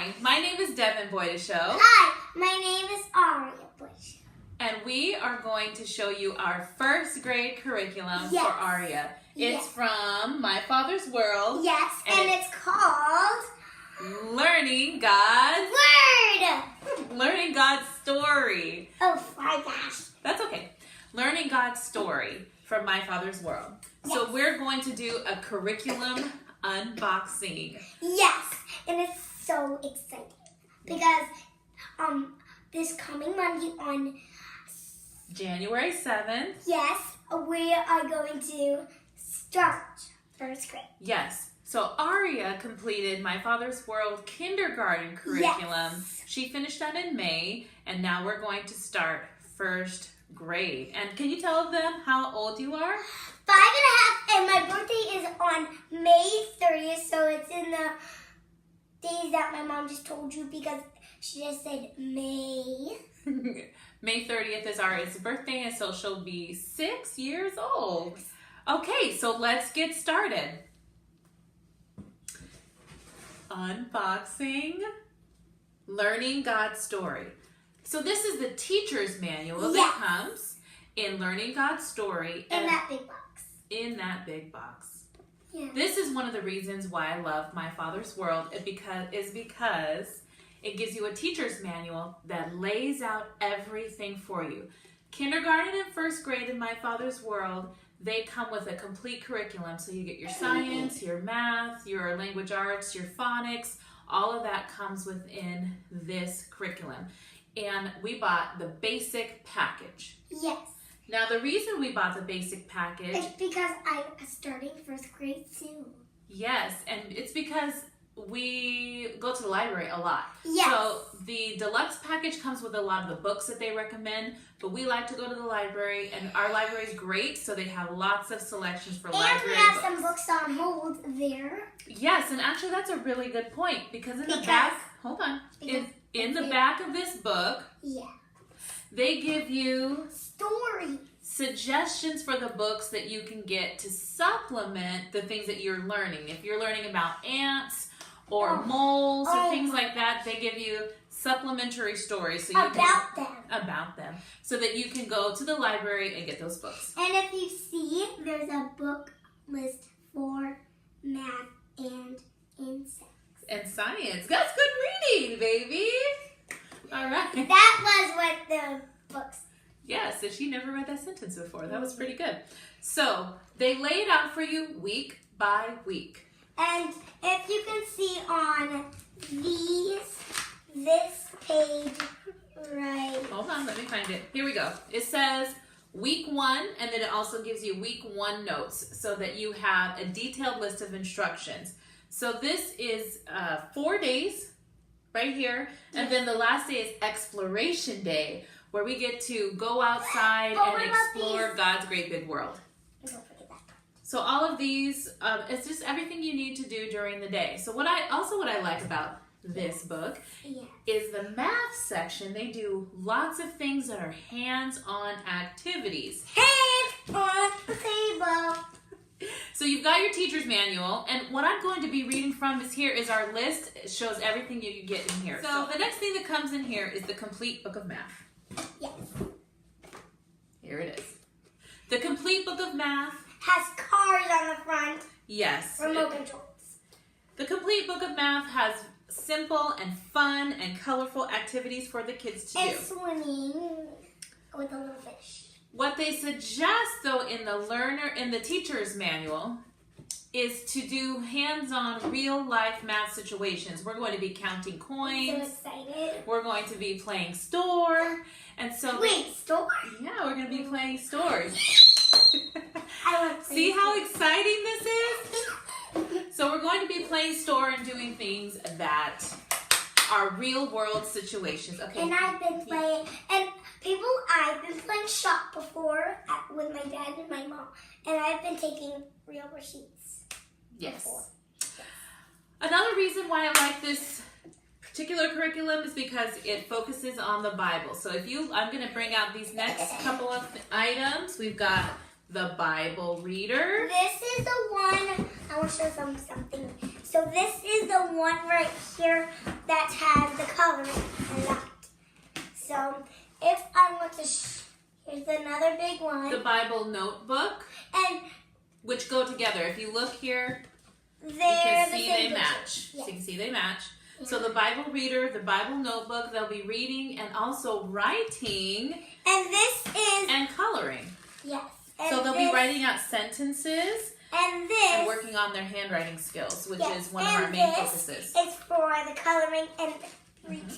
Hi, my name is Devin Boydeshow. Hi, my name is Aria Bush. And we are going to show you our first grade curriculum for Aria. It's from My Father's World. Yes, and it's called Learning God's Word. Learning God's Story. Oh my gosh. That's okay. Learning God's Story from My Father's World. So we're going to do a curriculum unboxing. Yes, and it's so exciting because this coming Monday on January 7th. Yes, we are going to start first grade. Yes. So Aria completed My Father's World kindergarten curriculum. Yes. She finished that in May, and now we're going to start first grade. And can you tell them how old you are? 5.5, and my birthday is on May 30th, so it's in the days that my mom just told you because she just said May. May 30th is Aria's birthday, and so she'll be 6 years old. Okay, so let's get started. Unboxing Learning God's Story. So this is the teacher's manual that comes in Learning God's Story. In that big box. In that big box. Yeah. This is one of the reasons why I love My Father's World is because it gives you a teacher's manual that lays out everything for you. Kindergarten and first grade in My Father's World, they come with a complete curriculum. So you get your science, your math, your language arts, your phonics, all of that comes within this curriculum. And we bought the basic package. Yes. Now the reason we bought the basic package... It's because I'm starting first grade soon. Yes, and it's because we go to the library a lot. Yes. So the deluxe package comes with a lot of the books that they recommend, but we like to go to the library, and our library is great, so they have lots of selections for library books. And we have some books on hold there. Yes, and actually that's a really good point, because in the back, hold on, in the back of this book, they give you stories, suggestions for the books that you can get to supplement the things that you're learning. If you're learning about ants or moles or things like that, they give you supplementary stories so you about them so that you can go to the library and get those books. And if you see, there's a book list for math and insects. And science. That's good reading, baby. All right. That was what the books. Yes, and she never read that sentence before. That was pretty good. So they lay it out for you week by week. And if you can see on this page right. Hold on, let me find it. Here we go. It says week 1, and then it also gives you week 1 notes so that you have a detailed list of instructions. So this is 4 days right here, and then the last day is Exploration Day, where we get to go outside and explore God's great big world. So all of these, it's just everything you need to do during the day. So what I like about this book is the math section. They do lots of things that are hands-on activities. Hands on the table. So you've got your teacher's manual, and what I'm going to be reading from is our list. It shows everything you can get in here. So the next thing that comes in here is the complete book of math. Yes. Here it is. The complete book of math has cars on the front. Yes. Remote controls. The complete book of math has simple and fun and colorful activities for the kids to do. And swimming with a little fish. What they suggest, though, in the teacher's manual is to do hands-on real-life math situations. We're going to be counting coins. I'm so excited. We're going to be playing store. And so store? Yeah, we're going to be playing stores. I love See how exciting this is? So we're going to be playing store and doing things that are real-world situations. Okay. And I've been playing shop before with my dad and my mom, and I've been taking real receipts. Yes. Before. Another reason why I like this particular curriculum is because it focuses on the Bible. So I'm going to bring out these next couple of items. We've got the Bible reader. This is the one, I want to show them something. So this is the one right here that has the coloring a lot. So if I want to, here's another big one. The Bible notebook, And which go together. If you look here, they're you can the see same they picture. match. Yes. So you can see they match. So the Bible reader, the Bible notebook, they'll be reading and also writing And this is, and coloring. yes. And So they'll this, be writing out sentences and this, and working on their handwriting skills, which yes, is one of our and main this focuses. is for the coloring and the reading.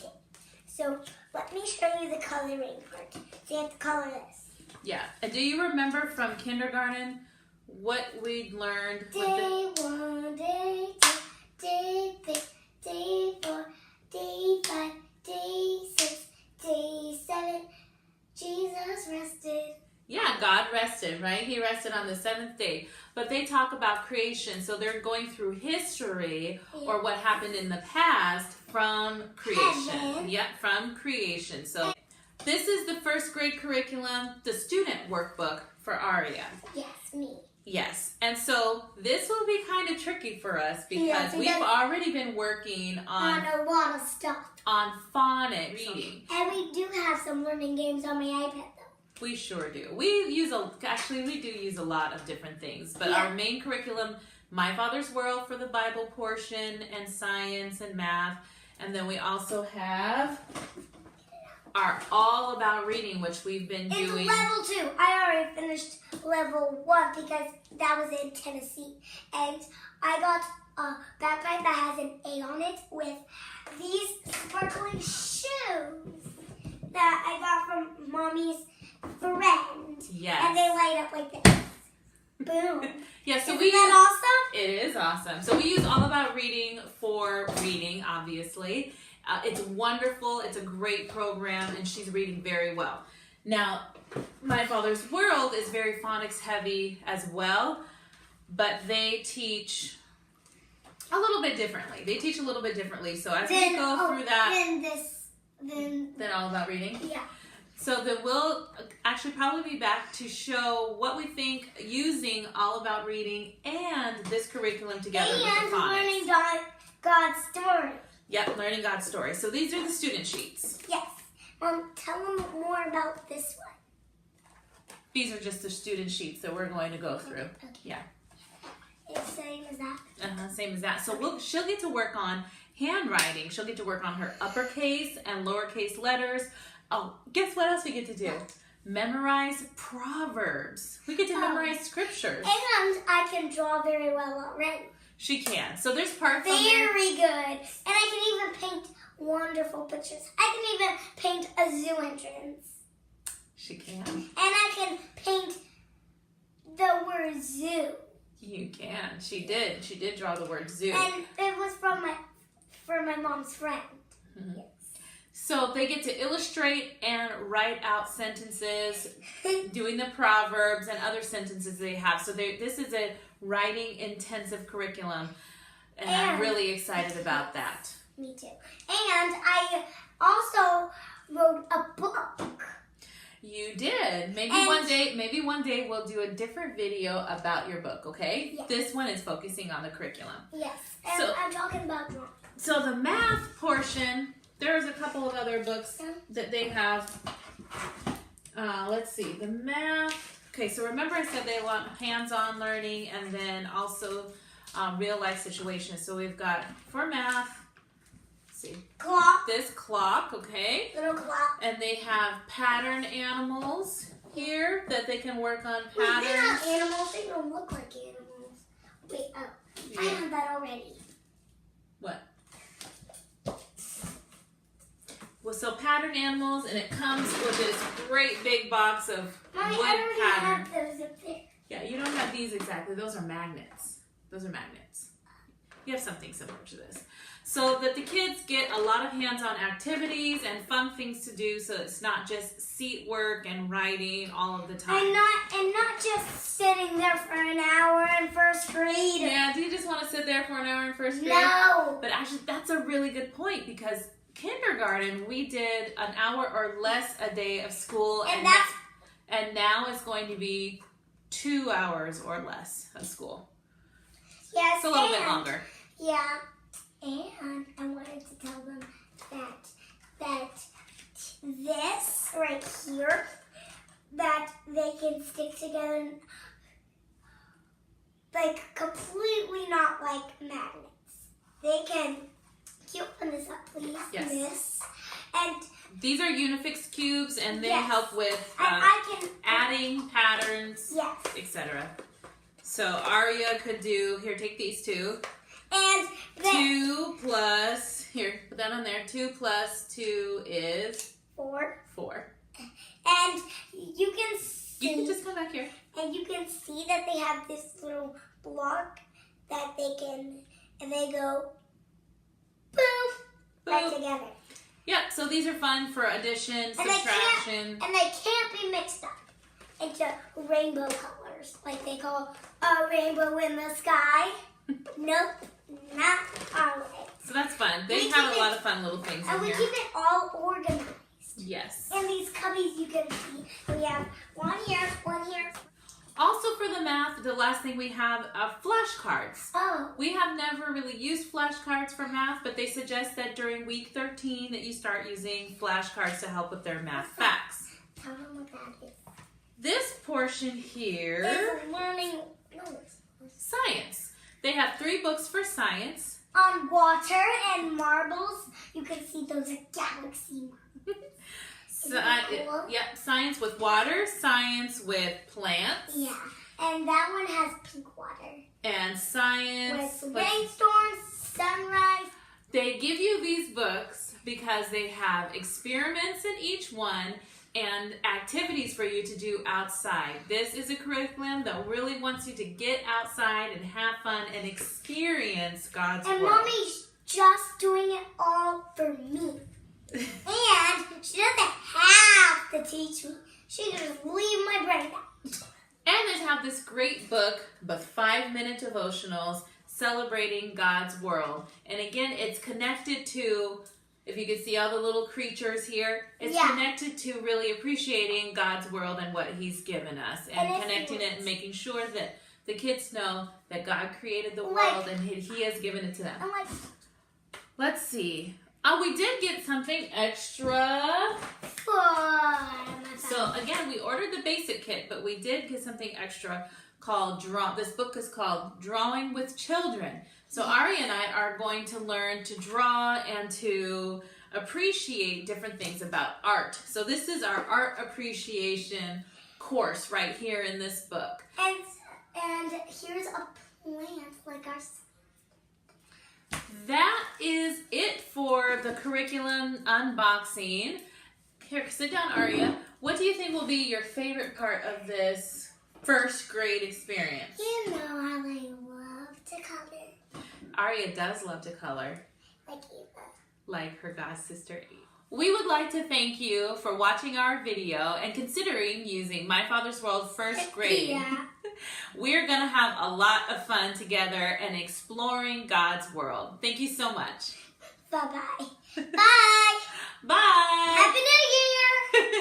So let me show you the coloring part. So you have to color this. Yeah. And do you remember from kindergarten what we learned? with Day 1, day 2, day 3, day 4, day 5, day 6, day 7. Jesus rested. Yeah, God rested, right? He rested on the seventh day. But they talk about creation, so they're going through history or what happened in the past from creation. Heaven. Yep, from creation. So this is the first grade curriculum, the student workbook for Aria. Yes, me. Yes, and so this will be kind of tricky for us because Yes, we've because- already been working On a lot of stuff. on phonics reading. And we do have some learning games on my iPad though. We sure do. We do use a lot of different things, but Yeah. our main curriculum, My Father's World for the Bible portion and science and math, and then we also have our All About Reading, which we've been It's doing. level 2. I already finished level 1 because that was in Tennessee. And I got a backpack that has an A on it with these sparkling shoes that I got from Mommy's friend. Yes. And they light up like this. Boom. Yeah, so Isn't we that awesome? It is awesome. So we use All About Reading for reading, obviously. It's wonderful. It's a great program, and she's reading very well. Now, My Father's World is very phonics heavy as well, but they teach a little bit differently. So as we go through that, then All About Reading. Yeah. So then we'll actually probably be back to show what we think using All About Reading and this curriculum together with And the phonics. learning God's story. Yep, learning God's story. So these are the student sheets. Yes. Tell them more about this one. These are just the student sheets that we're going to go through. Okay. Yeah, It's the same as that. same as that. So she'll get to work on handwriting. She'll get to work on her uppercase and lowercase letters. Oh, guess what else we get to do? Memorize Proverbs. We get to memorize scriptures. And I can draw very well already. She can. So there's parts on there. Very good. And I can even paint wonderful pictures. I can even paint a zoo entrance. She can. And I can paint the word zoo. You can. She did. She did draw the word zoo. And it was from my mom's friend. Mhm. Yes. So they get to illustrate and write out sentences, doing the proverbs and other sentences they have. So this is a writing intensive curriculum, and I'm really excited about that. Me too. And I also wrote a book. You did. Maybe And- one day we'll do a different video about your book, okay? Yes. This one is focusing on the curriculum. Yes. And So- I'm talking about drawing. So the math portion, there's a couple of other books that they have. Let's see, the math. Okay, so remember I said they want hands-on learning and then also real-life situations. So we've got, for math, let's see, Clock. this clock, okay? Little clock. And they have pattern animals here that they can work on Wait, they're not patterns. animals. They don't look like animals. Wait, I Yeah. have that already. What? Well, so pattern animals, and it comes with this great big box of Mommy, wood I already pattern. have those up there. Yeah, you don't have these exactly. Those are magnets. You have something similar to this. So that the kids get a lot of hands-on activities and fun things to do, so it's not just seat work and writing all of the time. And not just sitting there for an hour in first grade. Yeah, do you just want to sit there for an hour in first grade? No. But actually, that's a really good point, because kindergarten, we did an hour or less a day of school, And now it's going to be 2 hours or less of school. yes. It's a little bit and- longer. Yeah, and I wanted to tell them that this right here, that they can stick together like completely not like magnets. They can, you open this up please? Yes. This. And these are Unifix cubes, and they Yes. help with I can adding patterns, yes. etc. So Aria could do, here, take these two. And then 2 plus, here, put that on there. 2 plus 2 is 4. 4. And you can see, You can just come back here. and you can see that they have this little block that they can, and they go boom, right Boom. together. Yep, so these are fun for addition, And subtraction. they can't be mixed up into rainbow colors, like they call a rainbow in the sky. Nope, not our way. So that's fun. They We have keep a lot it- of fun little things And in we here. keep it all organized. Yes. In these cubbies you can see, we have one here, one here. Also for the math, the last thing we have flashcards. Oh, We have never really used flashcards for math, but they suggest that during week 13 that you start using flashcards to help with their math facts. tell them what that is. This portion here, It's learning science. They have 3 books for science. on water and marbles. You can see those are galaxy. So, that cool? yep, science with water, science with plants, Yeah, and that one has pink water. and science With with... rainstorms, sunrise. They give you these books because they have experiments in each one and activities for you to do outside. This is a curriculum that really wants you to get outside and have fun and experience God's And Word. Mommy's just doing it all for me. And she doesn't have to teach me. She can just leave my brain out. And they have this great book, the 5-minute devotionals, celebrating God's world. And again, it's connected to, if you can see all the little creatures here, it's Yeah. connected to really appreciating God's world and what He's given us, and And it's connecting it words. and making sure that the kids know that God created the Like- world and He has given it to them. I'm like, Let's see. Oh, we did get something extra. fun. So again, we ordered the basic kit, but we did get something extra called This book is called Drawing with Children. So Ari and I are going to learn to draw and to appreciate different things about art. So this is our art appreciation course right here in this book. And here's a plant like our. That is it for the curriculum unboxing. Here, sit down, Aria. What do you think will be your favorite part of this first grade experience? You know how I love to color. Aria does love to color, Like Eva. like her god sister Eve. We would like to thank you for watching our video and considering using My Father's World first grade. Yeah. We're going to have a lot of fun together and exploring God's world. Thank you so much. Bye-bye. Bye. Bye. Happy New Year.